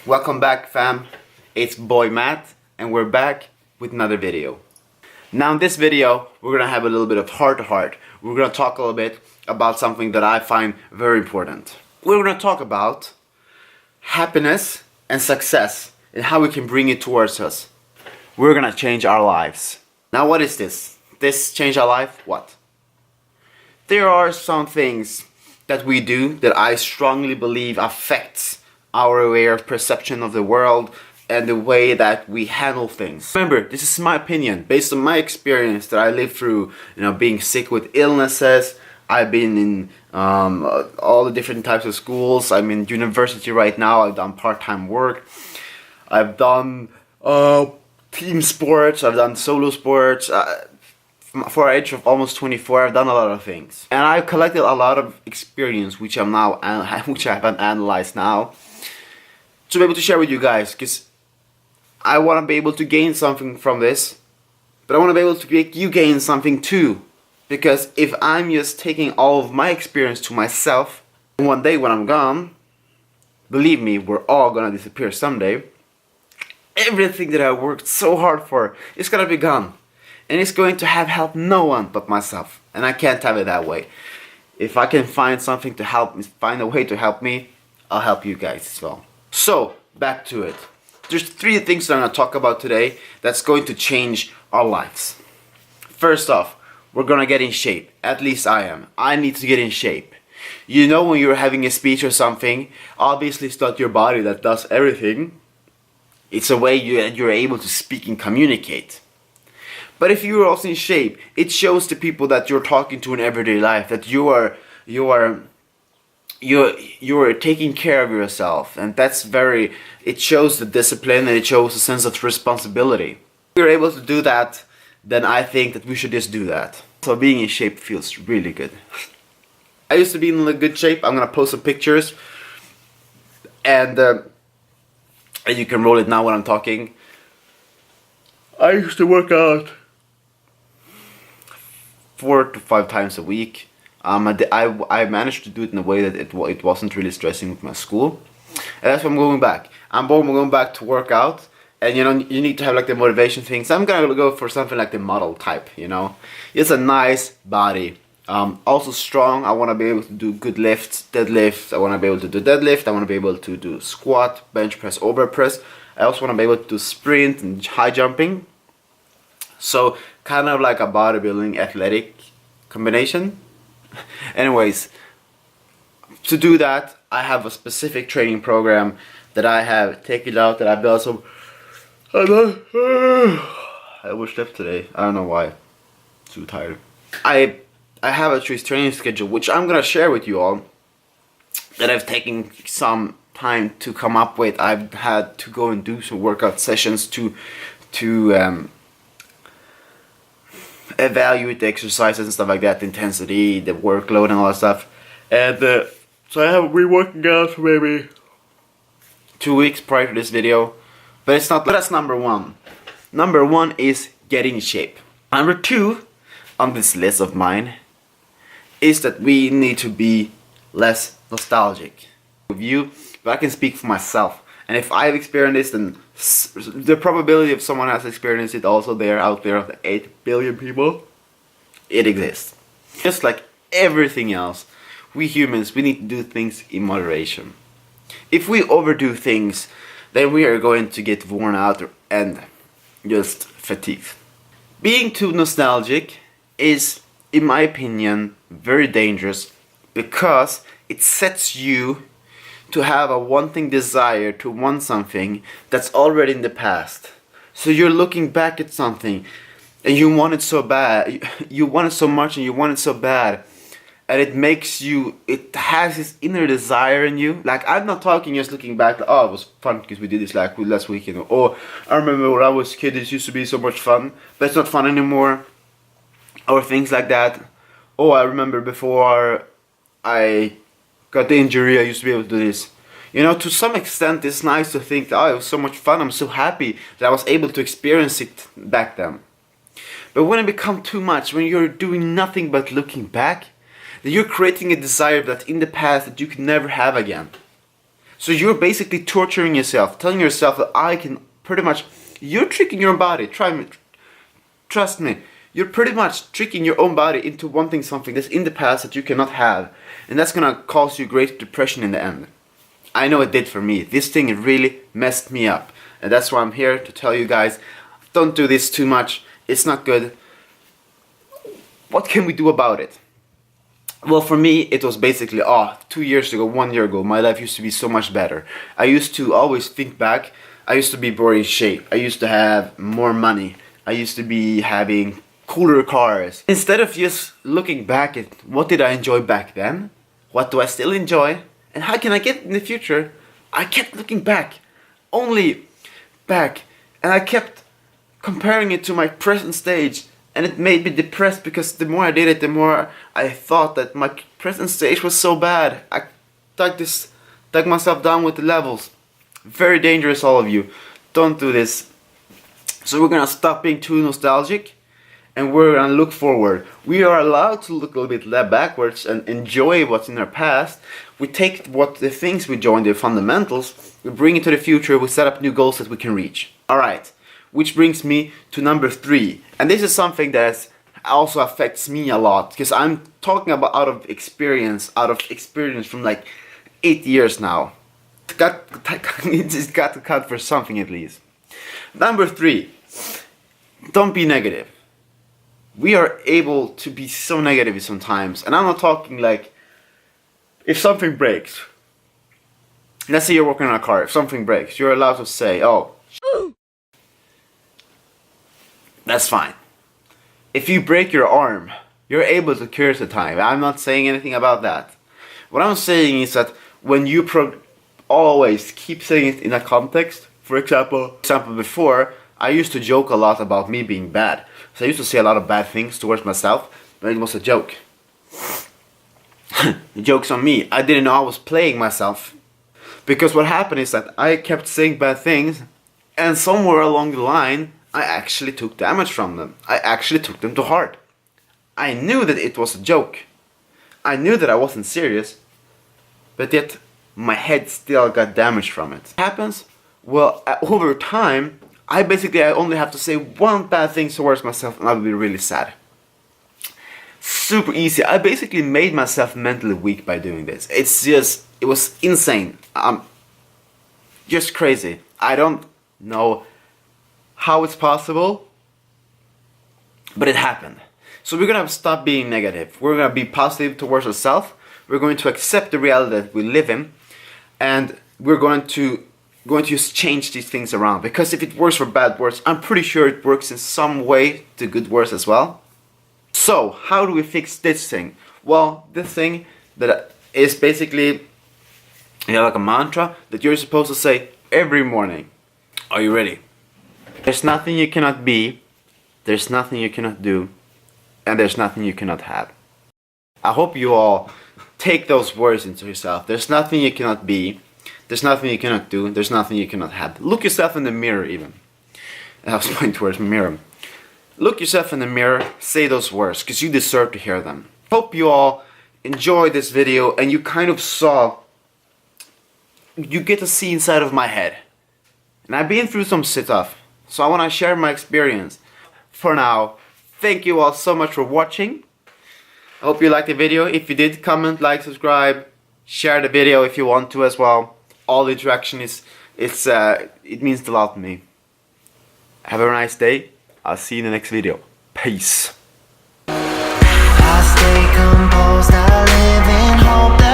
Welcome back, fam. It's boy Matt, and we're back with another video. Now in this video, we're gonna have a little bit of heart-to-heart. We're gonna talk a little bit about something that I find very important. We're gonna talk about happiness and success and how we can bring it towards us. We're gonna change our lives. Now what is this? This change our life? What? There are some things that we do that I strongly believe affects our way of perception of the world and the way that we handle things. Remember, this is my opinion based on my experience that I lived through, being sick with illnesses. I've been in all the different types of schools. I'm in university right now. I've done part-time work. I've done team sports. I've done solo sports. For an age of almost 24, I've done a lot of things, and I've collected a lot of experience, which I haven't analyzed now, to be able to share with you guys, because I want to be able to gain something from this, but I want to be able to make you gain something too. Because if I'm just taking all of my experience to myself, one day when I'm gone, believe me, we're all gonna disappear someday. Everything that I worked so hard for is gonna be gone. And it's going to have helped no one but myself. And I can't have it that way. If I can find something to help me, find a way to help me, I'll help you guys as well. So, back to it. There's 3 things that I'm going to talk about today that's going to change our lives. First off, we're going to get in shape. At least I am. I need to get in shape. You know, when you're having a speech or something, obviously it's not your body that does everything. It's a way you're able to speak and communicate. But if you're also in shape, it shows to people that you're talking to in everyday life, that you're taking care of yourself, and it shows the discipline and it shows a sense of responsibility. If you're able to do that, then I think that we should just do that. So being in shape feels really good. I used to be in a good shape. I'm gonna post some pictures, and you can roll it now when I'm talking. I used to work out 4 to 5 times a week. I managed to do it in a way that it wasn't really stressing with my school, and that's why I'm going back. I'm going back to work out, and you need to have like the motivation thing. So I'm gonna go for something like the model type. It's a nice body, also strong. I want to be able to do good lifts, deadlifts. I want to be able to do deadlift. I want to be able to do squat, bench press, overhead press. I also want to be able to do sprint and high jumping. So kind of like a bodybuilding athletic combination. Anyways, to do that, I have a specific training program that I have taken out, that I've built some. I overslept today. I don't know why. Too tired. I have a training schedule which I'm gonna share with you all, that I've taken some time to come up with. I've had to go and do some workout sessions to evaluate the exercises and stuff like that, the intensity, the workload and all that stuff. And so I have been working out for maybe 2 weeks prior to this video. But it's not, that's number 1. Number 1 is getting in shape. Number 2 on this list of mine is that we need to be less nostalgic. With you, but I can speak for myself. And if I've experienced this, then the probability of someone has experienced it also out there of the 8 billion people, it exists. Just like everything else, we humans, we need to do things in moderation. If we overdo things, then we are going to get worn out and just fatigued. Being too nostalgic is, in my opinion, very dangerous, because it sets you to have a wanting desire to want something that's already in the past. So you're looking back at something and you want it so bad, you want it so much and you want it so bad, and it has this inner desire in you. Like, I'm not talking just looking back, like, oh, it was fun because we did this like last weekend, or I remember when I was a kid, it used to be so much fun, but it's not fun anymore, or things like that. Oh, I remember before I got the injury, I used to be able to do this. To some extent, it's nice to think that, oh, it was so much fun, I'm so happy that I was able to experience it back then. But when it becomes too much, when you're doing nothing but looking back, then you're creating a desire that in the past that you can never have again. So you're basically torturing yourself, telling yourself that I can pretty much, you're tricking your body, trust me, you're pretty much tricking your own body into wanting something that's in the past that you cannot have. And that's gonna cause you great depression in the end. I know it did for me. This thing really messed me up. And that's why I'm here to tell you guys, don't do this too much, it's not good. What can we do about it? Well, for me, it was basically, 2 years ago, 1 year ago, my life used to be so much better. I used to always think back, I used to be more in shape, I used to have more money, I used to be having cooler cars. Instead of just looking back at what did I enjoy back then, what do I still enjoy, and how can I get in the future, I kept looking back, only back, and I kept comparing it to my present stage. And it made me depressed because the more I did it, the more I thought that my present stage was so bad. I dug myself down with the levels. Very dangerous, all of you. Don't do this. So we're gonna stop being too nostalgic and we're gonna look forward. We are allowed to look a little bit backwards and enjoy what's in our past. We take the things we enjoy, the fundamentals, we bring it to the future, we set up new goals that we can reach. Alright. Which brings me to number 3, and this is something that also affects me a lot because I'm talking about out of experience from like 8 years now. It's got to count for something at least. Number 3, don't be negative. We are able to be so negative sometimes, and I'm not talking like if something breaks. Let's say you're working on a car. If something breaks, you're allowed to say, "Oh, that's fine." If you break your arm, you're able to curse the time. I'm not saying anything about that. What I'm saying is that when you always keep saying it in a context, for example, before, I used to joke a lot about me being bad. So I used to say a lot of bad things towards myself, but it was a joke. The joke's on me. I didn't know I was playing myself. Because what happened is that I kept saying bad things, and somewhere along the line, I actually took damage from them. I actually took them to heart. I knew that it was a joke. I knew that I wasn't serious. But yet, my head still got damaged from it. What happens? Well, over time, I only have to say one bad thing towards myself and I'll be really sad. Super easy. I basically made myself mentally weak by doing this. It was insane. Just crazy. I don't know how it's possible, but it happened. So we're gonna stop being negative. We're gonna be positive towards ourselves. We're going to accept the reality that we live in, and we're going to just change these things around. Because if it works for bad words, I'm pretty sure it works in some way to good words as well. So how do we fix this thing? Well, this thing that is basically like a mantra that you're supposed to say every morning. Are you ready? There's nothing you cannot be, there's nothing you cannot do, and there's nothing you cannot have. I hope you all take those words into yourself. There's nothing you cannot be, there's nothing you cannot do, there's nothing you cannot have. Look yourself in the mirror even. I was pointing towards my mirror. Look yourself in the mirror, say those words, because you deserve to hear them. Hope you all enjoyed this video and you kind of you get to see inside of my head. And I've been through some stuff. So I want to share my experience. For now, thank you all so much for watching. I hope you liked the video. If you did, comment, like, subscribe, share the video if you want to as well. All the interaction it means a lot to me. Have a nice day. I'll see you in the next video. Peace. I stay composed, I live in hope that